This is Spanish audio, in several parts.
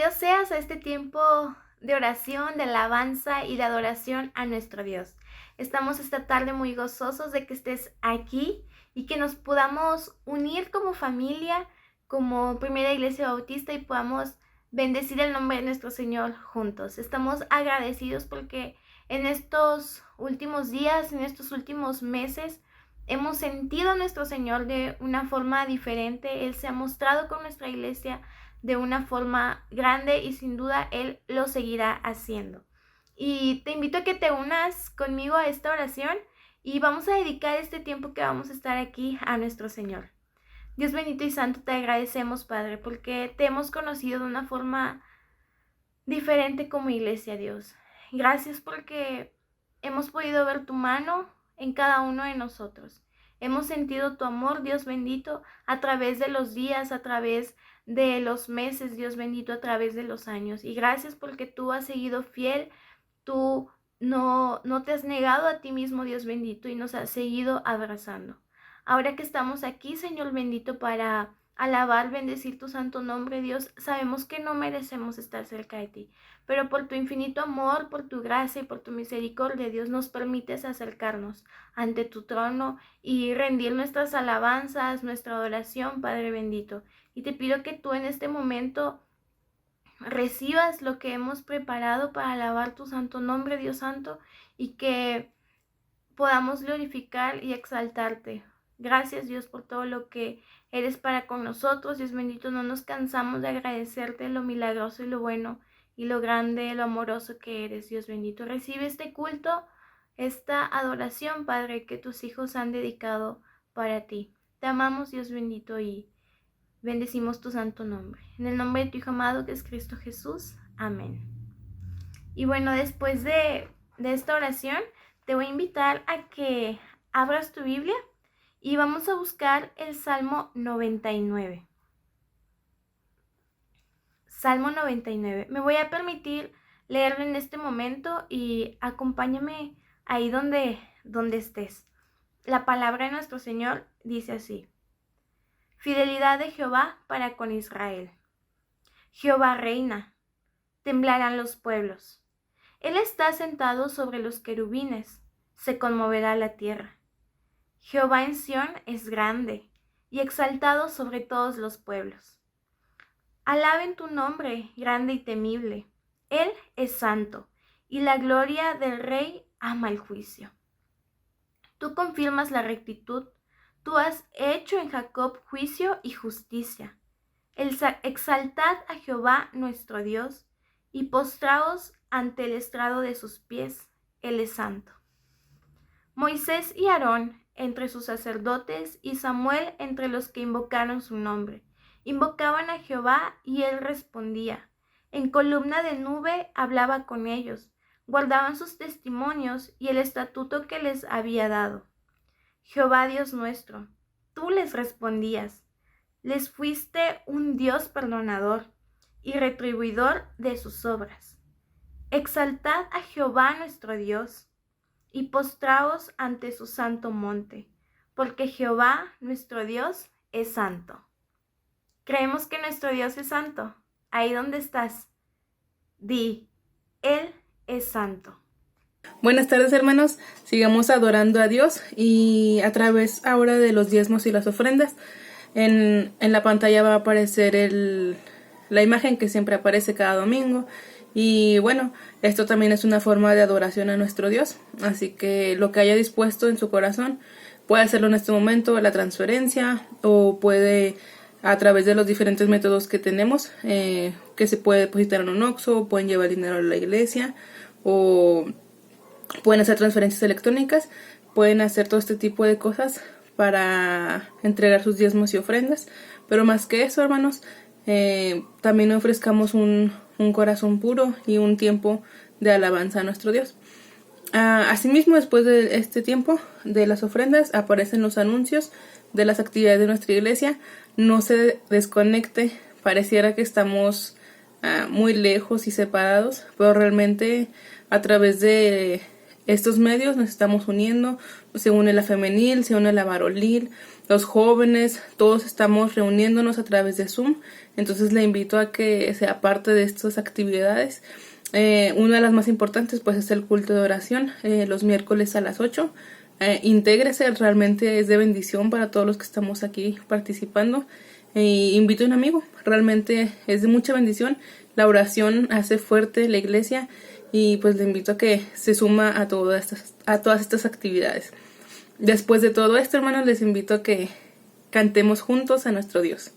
Bienvenidos seas a este tiempo de oración, de alabanza y de adoración a nuestro Dios. Estamos esta tarde muy gozosos de que estés aquí y que nos podamos unir como familia, como Primera Iglesia Bautista y podamos bendecir el nombre de nuestro Señor juntos. Estamos agradecidos porque en estos últimos días, en estos últimos meses, hemos sentido a nuestro Señor de una forma diferente. Él se ha mostrado con nuestra iglesia de una forma grande y sin duda Él lo seguirá haciendo. Y te invito a que te unas conmigo a esta oración y vamos a dedicar este tiempo que vamos a estar aquí a nuestro Señor. Dios bendito y santo, te agradecemos, Padre, porque te hemos conocido de una forma diferente como iglesia, Dios. Gracias porque hemos podido ver tu mano en cada uno de nosotros. Hemos sentido tu amor, Dios bendito, a través de los días, a través de los meses, Dios bendito, a través de los años. Y gracias porque tú has seguido fiel, tú no te has negado a ti mismo, Dios bendito, y nos has seguido abrazando. Ahora que estamos aquí, Señor bendito, para alabar, bendecir tu santo nombre, Dios, sabemos que no merecemos estar cerca de ti, pero por tu infinito amor, por tu gracia y por tu misericordia, Dios, nos permites acercarnos ante tu trono y rendir nuestras alabanzas, nuestra adoración, Padre bendito. Y te pido que tú en este momento recibas lo que hemos preparado para alabar tu santo nombre, Dios santo, y que podamos glorificar y exaltarte. Gracias, Dios, por todo lo que eres para con nosotros. Dios bendito, no nos cansamos de agradecerte lo milagroso y lo bueno y lo grande, lo amoroso que eres, Dios bendito. Recibe este culto, esta adoración, Padre, que tus hijos han dedicado para ti. Te amamos, Dios bendito, y bendecimos tu santo nombre. En el nombre de tu Hijo amado, que es Cristo Jesús. Amén. Y bueno, después de esta oración, te voy a invitar a que abras tu Biblia y vamos a buscar el Salmo 99. Salmo 99. Me voy a permitir leerlo en este momento y acompáñame ahí donde estés. La palabra de nuestro Señor dice así: Fidelidad de Jehová para con Israel. Jehová reina, temblarán los pueblos. Él está sentado sobre los querubines, se conmoverá la tierra. Jehová en Sión es grande y exaltado sobre todos los pueblos. Alaben tu nombre, grande y temible. Él es santo, y la gloria del Rey ama el juicio. Tú confirmas la rectitud, tú has hecho en Jacob juicio y justicia. Exaltad a Jehová nuestro Dios, y postraos ante el estrado de sus pies, Él es santo. Moisés y Aarón entre sus sacerdotes y Samuel entre los que invocaron su nombre. Invocaban a Jehová y Él respondía. En columna de nube hablaba con ellos. Guardaban sus testimonios y el estatuto que les había dado. Jehová Dios nuestro, tú les respondías. Les fuiste un Dios perdonador y retribuidor de sus obras. Exaltad a Jehová nuestro Dios y postraos ante su santo monte, porque Jehová nuestro Dios es santo. Creemos que nuestro Dios es santo. Ahí donde estás, di, Él es santo. Buenas tardes, hermanos. Sigamos adorando a Dios y a través ahora de los diezmos y las ofrendas. En la pantalla va a aparecer la imagen que siempre aparece cada domingo. Y bueno, esto también es una forma de adoración a nuestro Dios. Así que lo que haya dispuesto en su corazón, puede hacerlo en este momento, la transferencia, o puede a través de los diferentes métodos que tenemos, que se puede depositar en un Oxxo, pueden llevar dinero a la iglesia, o pueden hacer transferencias electrónicas, pueden hacer todo este tipo de cosas para entregar sus diezmos y ofrendas. Pero más que eso, hermanos, también ofrezcamos un corazón puro y un tiempo de alabanza a nuestro Dios. Asimismo, después de este tiempo de las ofrendas, aparecen los anuncios de las actividades de nuestra iglesia. No se desconecte, pareciera que estamos muy lejos y separados, pero realmente a través de estos medios nos estamos uniendo, se une la femenil, se une la varonil, los jóvenes, todos estamos reuniéndonos a través de Zoom. Entonces le invito a que sea parte de estas actividades. Una de las más importantes pues es el culto de oración, los miércoles a las 8. Intégrese, realmente es de bendición para todos los que estamos aquí participando. Invito a un amigo, realmente es de mucha bendición. La oración hace fuerte la iglesia y pues le invito a que se suma a todas estas actividades. Después de todo esto, hermanos, les invito a que cantemos juntos a nuestro Dios.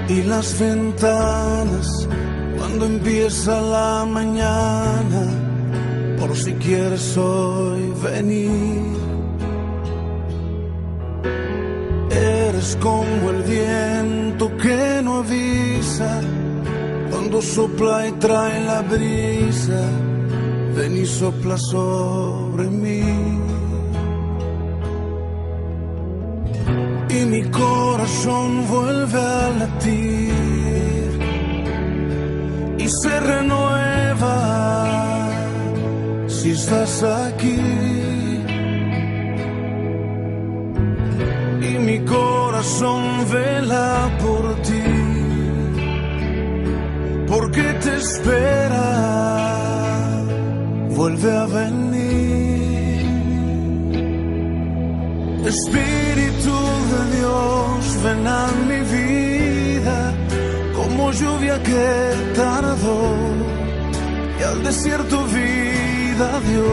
Y las ventanas cuando empieza la mañana, por si quieres hoy venir. Eres como el viento que no avisa, cuando sopla y trae la brisa. Ven y sopla sobre mí. Y mi corazón vuelve a latir y se renueva si estás aquí. Y mi corazón vela por ti, porque te espera, vuelve a venir. Espíritu de Dios, ven a mi vida, como lluvia que tardó y al desierto vida dio.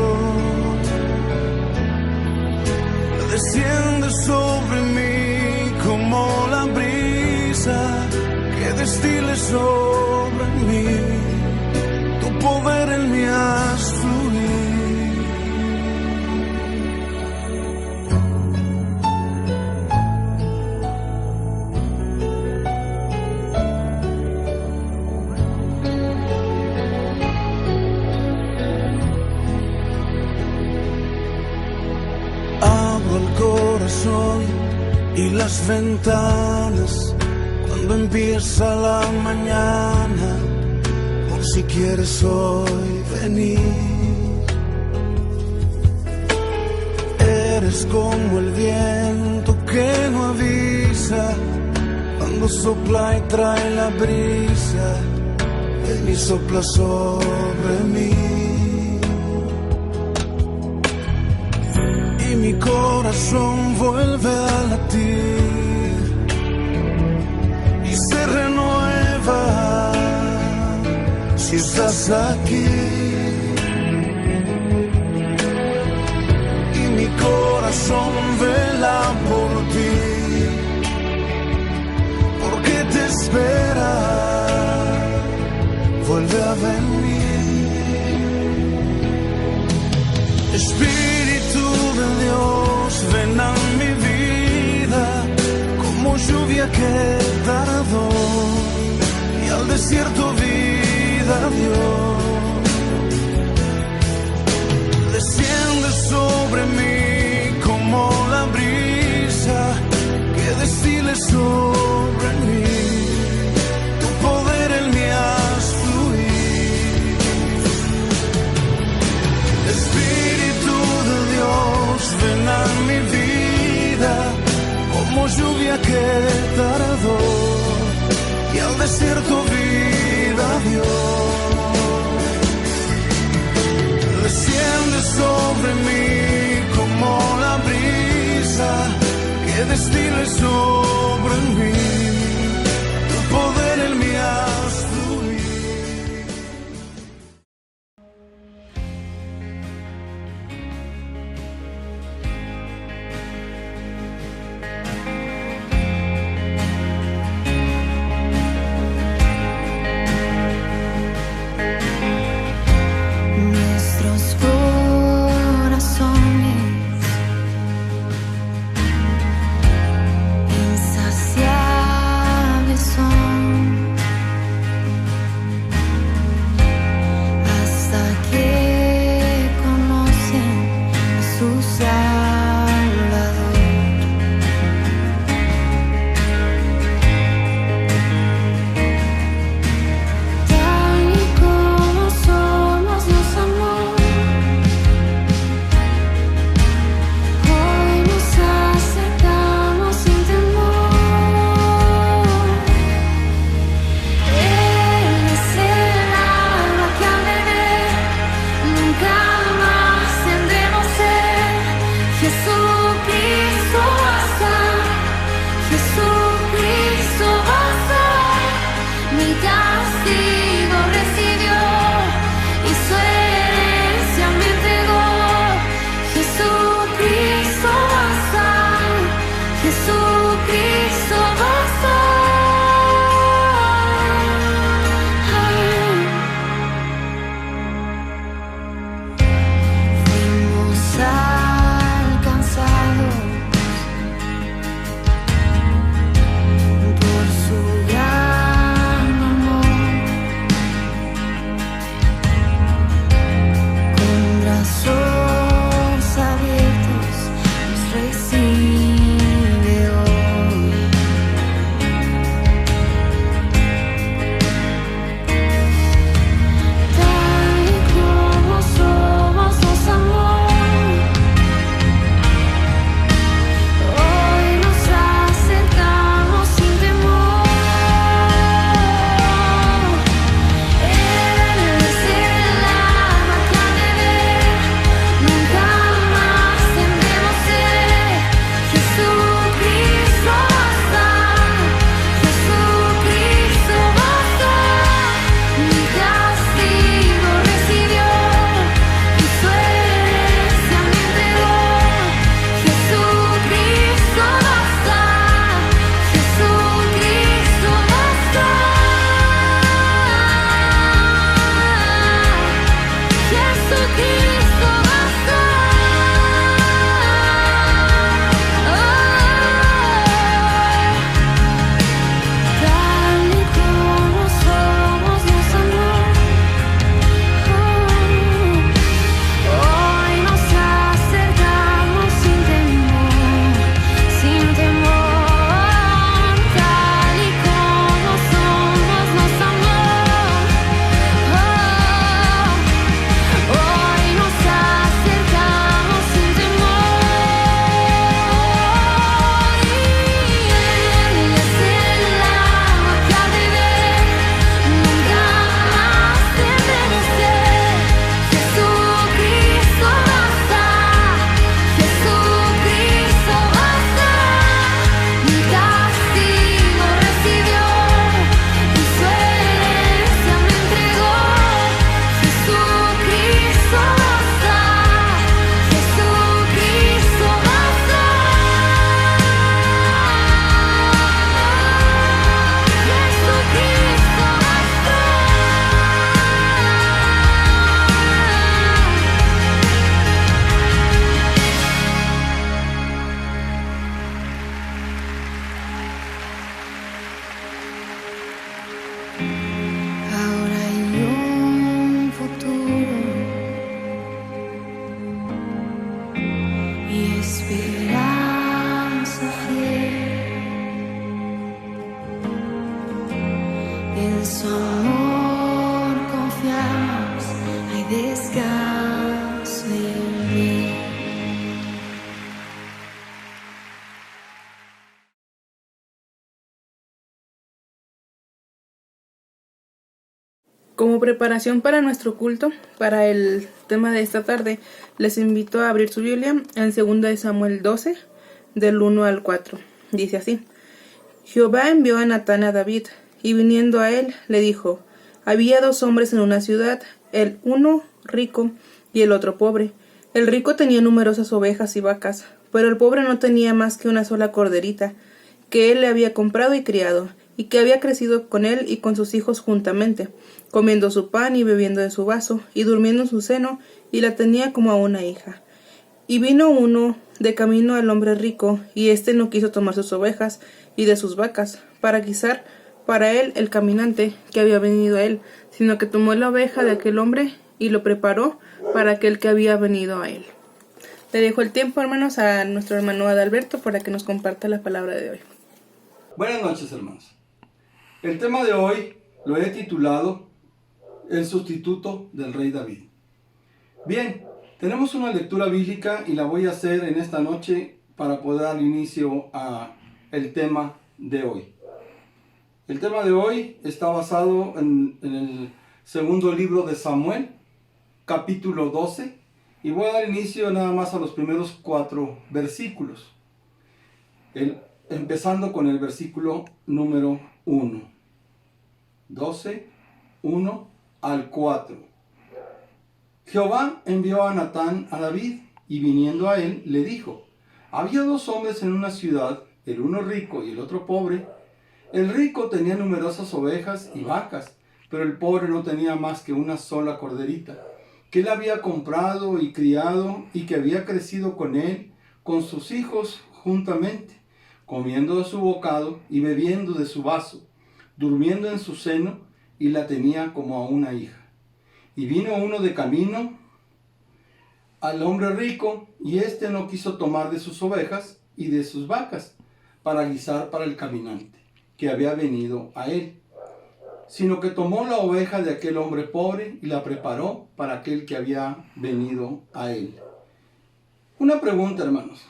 Desciende sobre mí como la brisa que destile sobre mí, tu poder en mí haz fluir. Y las ventanas cuando empieza la mañana, por si quieres hoy venir. Eres como el viento que no avisa, cuando sopla y trae la brisa. Ven y sopla sobre mí. mi corazón vuelve a latir y se renueva si estás aquí. Y mi corazón vela por ti, porque te espera, vuelve a venir. Espíritu de Dios, ven a mi vida como lluvia que tardó y al desierto vida dio. Desciende sobre mí como la brisa que destile sobre mí. Tu poder en mí haz fluir. Espíritu de Dios, ven a mi vida como lluvia que tardó y al desierto vida dio. Desciende sobre mí como la brisa que destile sobre mí. Tu poder en mí haz fluir. esperanza fiel, en su amor confiamos, hay descanso en mí. Como preparación para nuestro culto, para el tema de esta tarde, les invito a abrir su Biblia en 2 de Samuel 12, del 1 al 4. Dice así: Jehová envió a Natán a David, y viniendo a él, le dijo: había 2 hombres en una ciudad, el uno rico y el otro pobre. El rico tenía numerosas ovejas y vacas, pero el pobre no tenía más que una sola corderita, que él le había comprado y criado, y que había crecido con él y con sus hijos juntamente, comiendo su pan y bebiendo de su vaso, y durmiendo en su seno, y la tenía como a una hija. Y vino uno de camino al hombre rico, y éste no quiso tomar sus ovejas y de sus vacas, para guisar para él el caminante que había venido a él, sino que tomó la oveja de aquel hombre, y lo preparó para aquel que había venido a él. Le dejo el tiempo, hermanos, a nuestro hermano Adalberto para que nos comparta la palabra de hoy. Buenas noches, hermanos. El tema de hoy lo he titulado El sustituto del rey David. Bien, tenemos una lectura bíblica y la voy a hacer en esta noche para poder dar inicio a el tema de hoy. El tema de hoy está basado en el segundo libro de Samuel, capítulo 12, y voy a dar inicio nada más a los primeros 4 versículos, empezando con el versículo número 1. 12, 1 al 4. Jehová envió a Natán a David, y viniendo a él, le dijo: había 2 hombres en una ciudad, el uno rico y el otro pobre. El rico tenía numerosas ovejas y vacas, pero el pobre no tenía más que una sola corderita, que él había comprado y criado, y que había crecido con él, con sus hijos juntamente, comiendo de su bocado y bebiendo de su vaso, durmiendo en su seno, y la tenía como a una hija. Y vino uno de camino al hombre rico, y éste no quiso tomar de sus ovejas y de sus vacas para guisar para el caminante que había venido a él, sino que tomó la oveja de aquel hombre pobre y la preparó para aquel que había venido a él. Una pregunta, hermanos.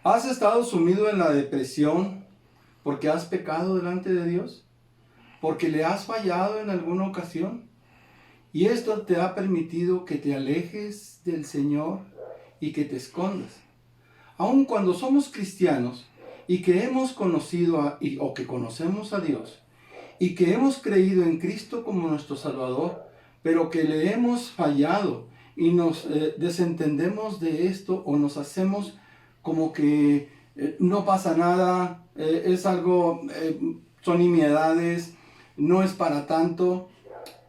¿Has estado sumido en la depresión porque has pecado delante de Dios? ¿Porque le has fallado en alguna ocasión? Y esto te ha permitido que te alejes del Señor y que te escondas. Aun cuando somos cristianos y que hemos conocido o que conocemos a Dios y que hemos creído en Cristo como nuestro Salvador, pero que le hemos fallado y nos desentendemos de esto, o nos hacemos como que no pasa nada, es algo, son nimiedades, no es para tanto.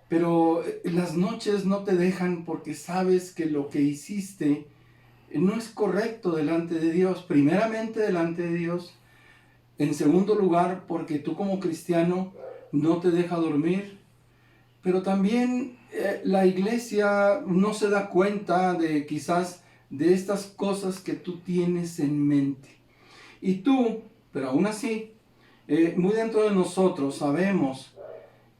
Pero las noches no te dejan porque sabes que lo que hiciste no es correcto delante de Dios. Primeramente delante de Dios. En segundo lugar, porque tú como cristiano no te deja dormir. Pero también la iglesia no se da cuenta de quizás de estas cosas que tú tienes en mente. Y tú, pero aún así, muy dentro de nosotros sabemos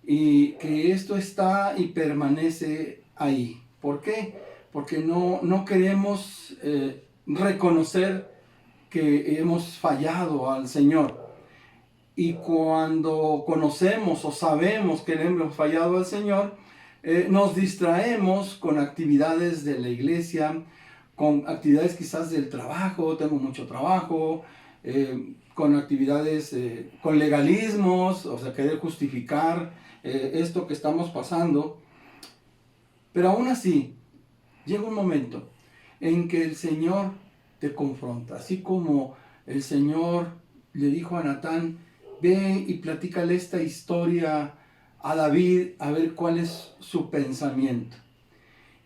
y que esto está y permanece ahí. ¿Por qué? Porque no queremos reconocer que hemos fallado al Señor. Y cuando conocemos o sabemos que le hemos fallado al Señor, nos distraemos con actividades de la iglesia, con actividades quizás del trabajo, tengo mucho trabajo, con actividades, con legalismos, o sea, querer justificar esto que estamos pasando. Pero aún así, llega un momento en que el Señor te confronta, así como el Señor le dijo a Natán: ve y platícale esta historia a David, a ver cuál es su pensamiento.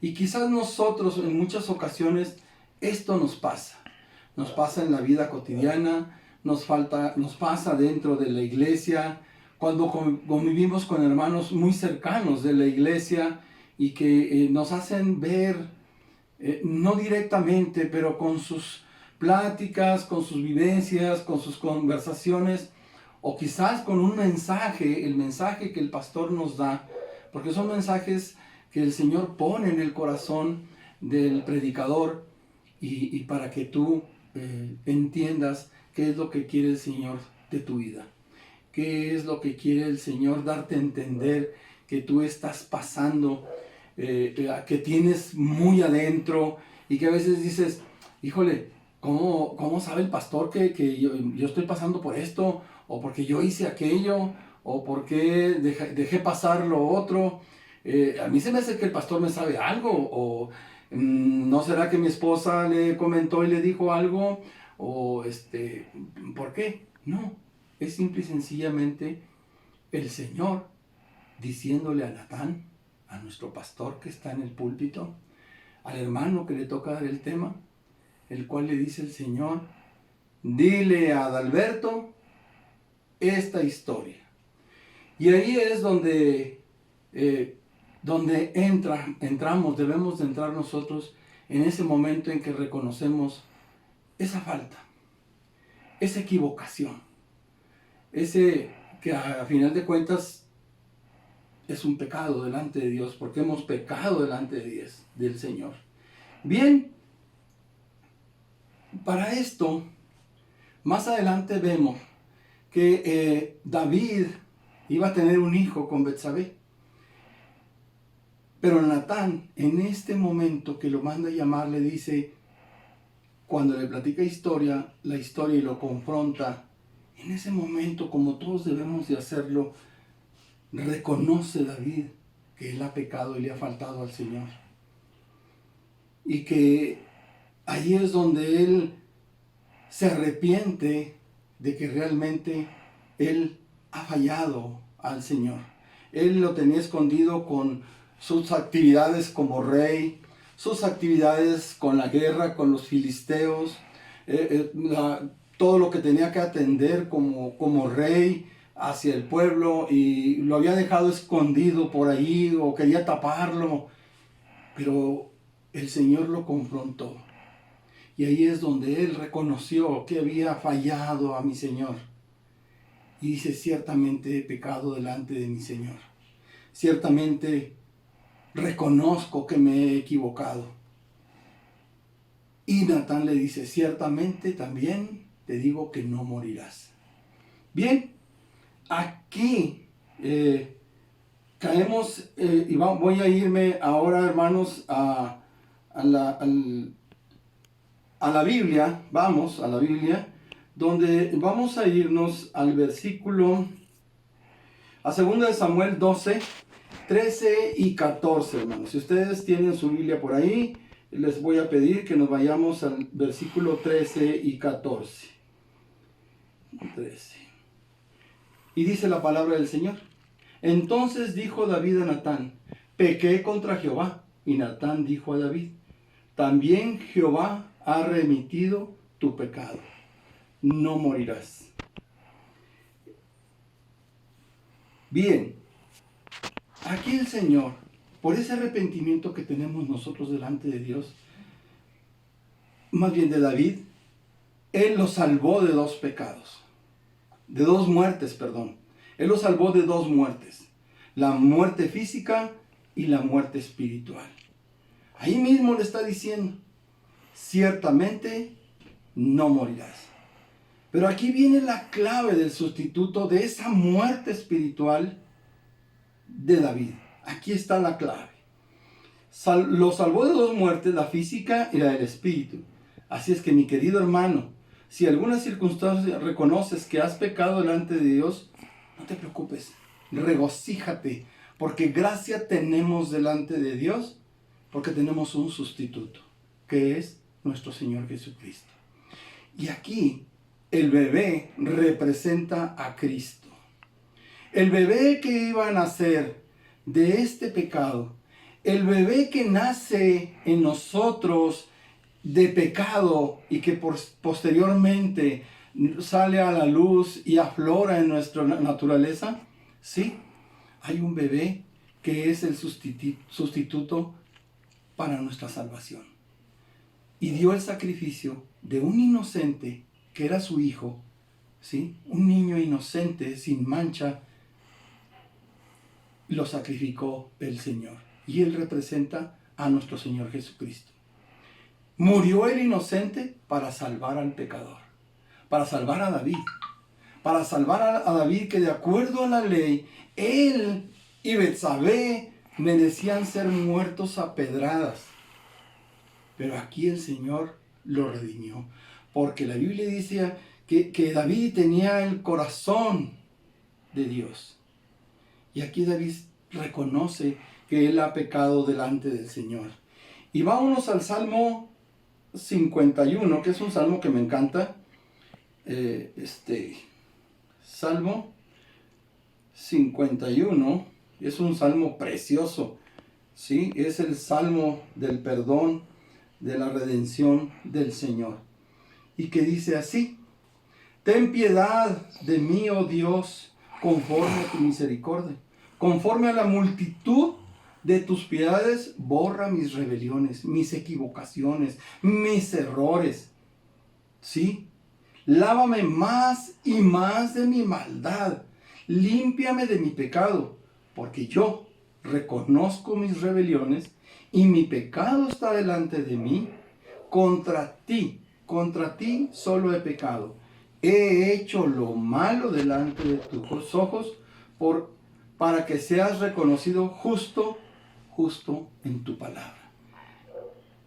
Y quizás nosotros en muchas ocasiones esto nos pasa en la vida cotidiana, nos pasa dentro de la iglesia, cuando convivimos con hermanos muy cercanos de la iglesia y que nos hacen ver no directamente, pero con sus pláticas, con sus vivencias, con sus conversaciones, o quizás con un mensaje, el mensaje que el pastor nos da, porque son mensajes que el Señor pone en el corazón del predicador y para que tú entiendas qué es lo que quiere el Señor de tu vida, qué es lo que quiere el Señor darte a entender que tú estás pasando, que tienes muy adentro y que a veces dices, híjole, ¿cómo sabe el pastor que yo estoy pasando por esto? O porque yo hice aquello, o porque dejé pasar lo otro. A mí se me hace que el pastor me sabe algo, o ¿no será que mi esposa le comentó y le dijo algo? O ¿por qué? No, es simple y sencillamente el Señor diciéndole a Natán, a nuestro pastor que está en el púlpito, al hermano que le toca dar el tema, el cual le dice el Señor, dile a Adalberto esta historia. Y ahí es donde entramos, debemos de entrar nosotros en ese momento en que reconocemos esa falta, esa equivocación, ese que a final de cuentas es un pecado delante de Dios, porque hemos pecado delante de Dios, del Señor. Bien, para esto, más adelante vemos que David iba a tener un hijo con Betsabé. Pero Natán, en este momento que lo manda a llamar, le dice, cuando le platica la historia y lo confronta, en ese momento, como todos debemos de hacerlo, reconoce David que él ha pecado y le ha faltado al Señor. Y que ahí es donde él se arrepiente de que realmente él ha fallado al Señor. Él lo tenía escondido con sus actividades como rey, sus actividades con la guerra, con los filisteos, todo lo que tenía que atender como rey hacia el pueblo, y lo había dejado escondido por ahí o quería taparlo, pero el Señor lo confrontó. Y ahí es donde él reconoció que había fallado a mi Señor. Y dice, ciertamente he pecado delante de mi Señor. Ciertamente reconozco que me he equivocado. Y Natán le dice, ciertamente también te digo que no morirás. Bien, aquí caemos, y voy a irme ahora, hermanos, a la Biblia, vamos a la Biblia, donde vamos a irnos al versículo, a 2 Samuel 12, 13 y 14, hermanos. Si ustedes tienen su Biblia por ahí, les voy a pedir que nos vayamos al versículo 13 y 14. 13. Y dice la palabra del Señor. Entonces dijo David a Natán, pequé contra Jehová. Y Natán dijo a David, también Jehová ha remitido tu pecado, no morirás. Bien, aquí el Señor, por ese arrepentimiento que tenemos nosotros delante de Dios, más bien de David, Él lo salvó de dos pecados, de dos muertes, perdón. Él lo salvó de dos muertes, la muerte física y la muerte espiritual. Ahí mismo le está diciendo, ciertamente no morirás. Pero aquí viene la clave del sustituto de esa muerte espiritual de David. Aquí está la clave. Lo salvó de dos muertes, la física y la del espíritu. Así es que, mi querido hermano, si en alguna circunstancia reconoces que has pecado delante de Dios, no te preocupes, regocíjate, porque gracia tenemos delante de Dios, porque tenemos un sustituto, que es nuestro Señor Jesucristo. Y aquí el bebé representa a Cristo. El bebé que iba a nacer de este pecado, el bebé que nace en nosotros de pecado y que posteriormente sale a la luz y aflora en nuestra naturaleza, sí, hay un bebé que es el sustituto para nuestra salvación. y dio el sacrificio de un inocente que era su hijo, ¿sí? Un niño inocente, sin mancha, lo sacrificó el Señor. Y Él representa a nuestro Señor Jesucristo. Murió el inocente para salvar al pecador, para salvar a David, para salvar a David, que de acuerdo a la ley, él y Betsabé merecían ser muertos a pedradas. Pero aquí el Señor lo redimió, porque la Biblia dice que David tenía el corazón de Dios. Y aquí David reconoce que él ha pecado delante del Señor. Y vámonos al Salmo 51, que es un salmo que me encanta. Salmo 51 es un salmo precioso, ¿sí? Es el salmo del perdón, de la redención del Señor. Y que dice así: ten piedad de mí, oh Dios, conforme a tu misericordia. Conforme a la multitud de tus piedades, borra mis rebeliones, mis equivocaciones, mis errores. ¿Sí? Lávame más y más de mi maldad. Límpiame de mi pecado, porque yo reconozco mis rebeliones y mi pecado está delante de mí. Contra ti solo he pecado. He hecho lo malo delante de tus ojos para que seas reconocido justo en tu palabra.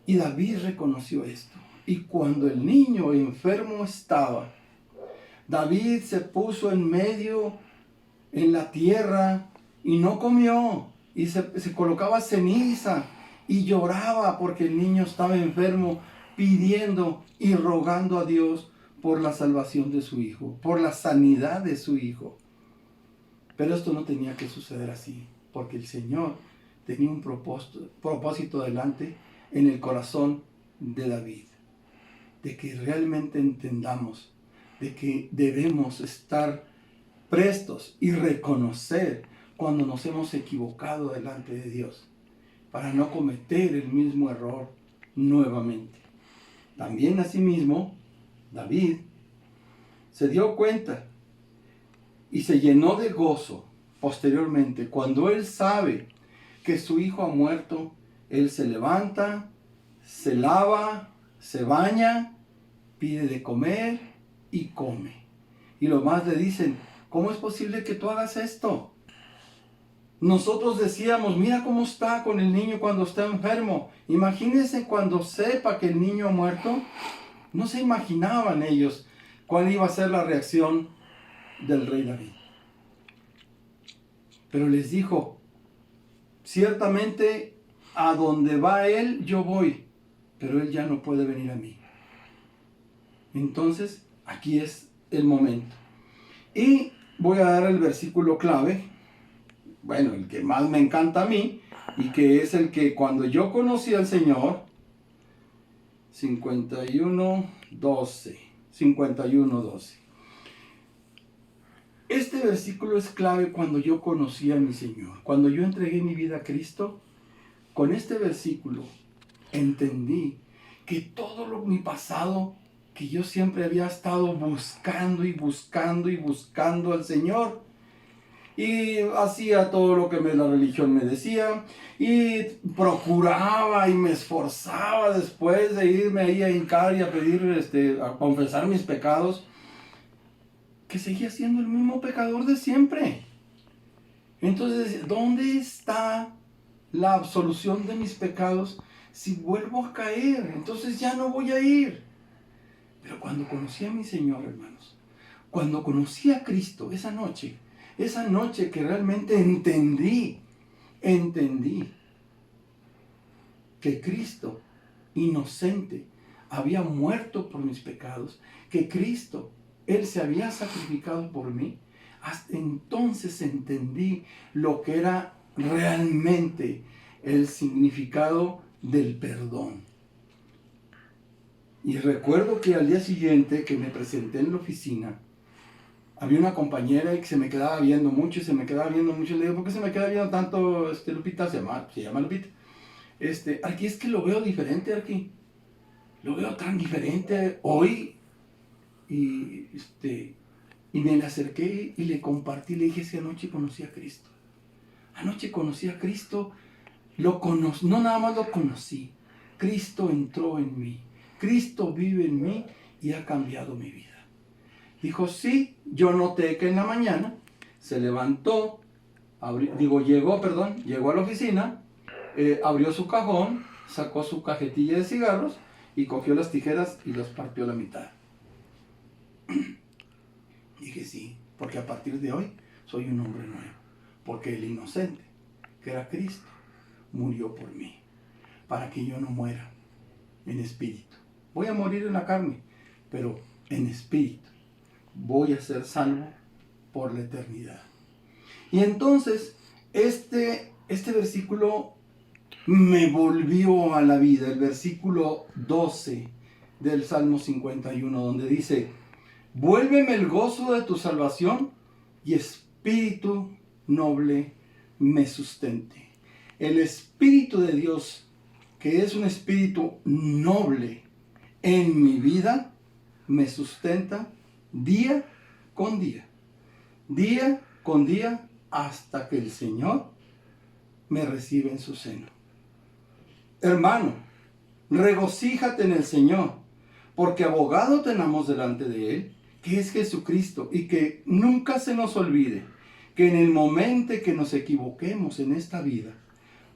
Y David reconoció esto. Y cuando el niño enfermo estaba, David se puso en medio, en la tierra, y no comió. Y se colocaba ceniza y lloraba porque el niño estaba enfermo, pidiendo y rogando a Dios por la salvación de su hijo, por la sanidad de su hijo. Pero esto no tenía que suceder así, porque el Señor tenía un propósito delante en el corazón de David, de que realmente entendamos de que debemos estar prestos y reconocer cuando nos hemos equivocado delante de Dios, para no cometer el mismo error nuevamente. También asimismo, David se dio cuenta y se llenó de gozo posteriormente. Cuando él sabe que su hijo ha muerto, él se levanta, se lava, se baña, pide de comer y come. Y los más le dicen: ¿cómo es posible que tú hagas esto? Nosotros decíamos: mira cómo está con el niño cuando está enfermo. Imagínense cuando sepa que el niño ha muerto. No se imaginaban ellos cuál iba a ser la reacción del rey David. Pero les dijo: ciertamente a donde va él, yo voy, pero él ya no puede venir a mí. Entonces, aquí es el momento. Y voy a dar el versículo clave, bueno, el que más me encanta a mí, y que es el que cuando yo conocí al Señor, 51:12. Este versículo es clave cuando yo conocí a mi Señor. Cuando yo entregué mi vida a Cristo, con este versículo entendí que todo mi pasado, que yo siempre había estado buscando al Señor, y hacía todo lo que la religión me decía, y procuraba y me esforzaba después de irme ahí a hincar y a pedir, a confesar mis pecados, que seguía siendo el mismo pecador de siempre. Entonces, ¿dónde está la absolución de mis pecados si vuelvo a caer? Entonces ya no voy a ir. Pero cuando conocí a mi Señor, hermanos, cuando conocí a Cristo esa noche que realmente entendí que Cristo, inocente, había muerto por mis pecados, que Cristo, Él se había sacrificado por mí, hasta entonces entendí lo que era realmente el significado del perdón. Y recuerdo que al día siguiente que me presenté en la oficina, había una compañera que se me quedaba viendo mucho. Le digo: ¿por qué se me queda viendo tanto, Lupita? Se llama Lupita. Arqui, es que lo veo diferente, Arqui. lo veo tan diferente hoy. Y me le acerqué y le compartí, le dije, si anoche conocí a Cristo. Anoche conocí a Cristo, no nada más lo conocí, Cristo entró en mí, Cristo vive en mí y ha cambiado mi vida. Dijo, sí, yo noté que en la mañana se levantó, llegó a la oficina, abrió su cajón, sacó su cajetilla de cigarros y cogió las tijeras y los partió a la mitad. Dije, sí, porque a partir de hoy soy un hombre nuevo, porque el inocente, que era Cristo, murió por mí, para que yo no muera en espíritu. Voy a morir en la carne, pero en espíritu voy a ser salvo por la eternidad. Y entonces, este versículo me volvió a la vida, el versículo 12 del Salmo 51, donde dice, vuélveme el gozo de tu salvación y espíritu noble me sustente. El Espíritu de Dios, que es un espíritu noble en mi vida, me sustenta día con día, hasta que el Señor me recibe en su seno. Hermano, regocíjate en el Señor, porque abogado tenemos delante de Él, que es Jesucristo, y que nunca se nos olvide que en el momento que nos equivoquemos en esta vida,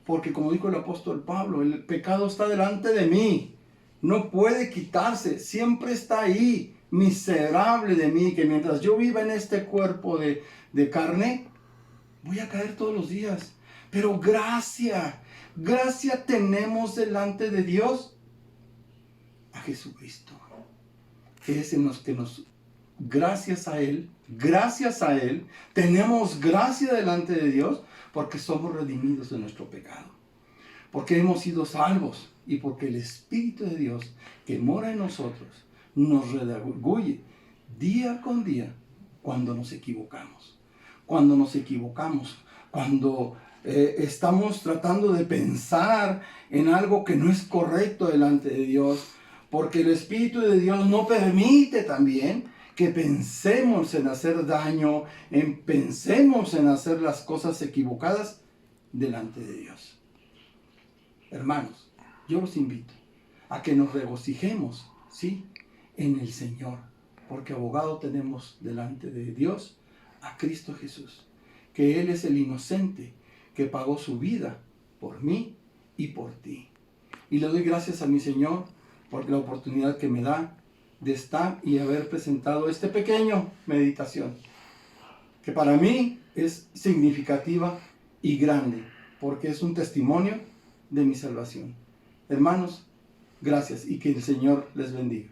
porque como dijo el apóstol Pablo, el pecado está delante de mí, no puede quitarse, siempre está ahí, miserable de mí, que mientras yo viva en este cuerpo de carne, voy a caer todos los días. Pero gracia tenemos delante de Dios a Jesucristo, que es en los que gracias a Él, tenemos gracia delante de Dios, porque somos redimidos de nuestro pecado, porque hemos sido salvos y porque el Espíritu de Dios que mora en nosotros nos redarguye día con día cuando nos equivocamos. Cuando estamos tratando de pensar en algo que no es correcto delante de Dios, porque el Espíritu de Dios no permite también que pensemos en hacer daño, pensemos en hacer las cosas equivocadas delante de Dios. Hermanos, yo los invito a que nos regocijemos, ¿sí?, en el Señor, porque abogado tenemos delante de Dios a Cristo Jesús, que Él es el inocente que pagó su vida por mí y por ti. Y le doy gracias a mi Señor por la oportunidad que me da de estar y haber presentado esta pequeña meditación, que para mí es significativa y grande, porque es un testimonio de mi salvación. Hermanos, gracias y que el Señor les bendiga.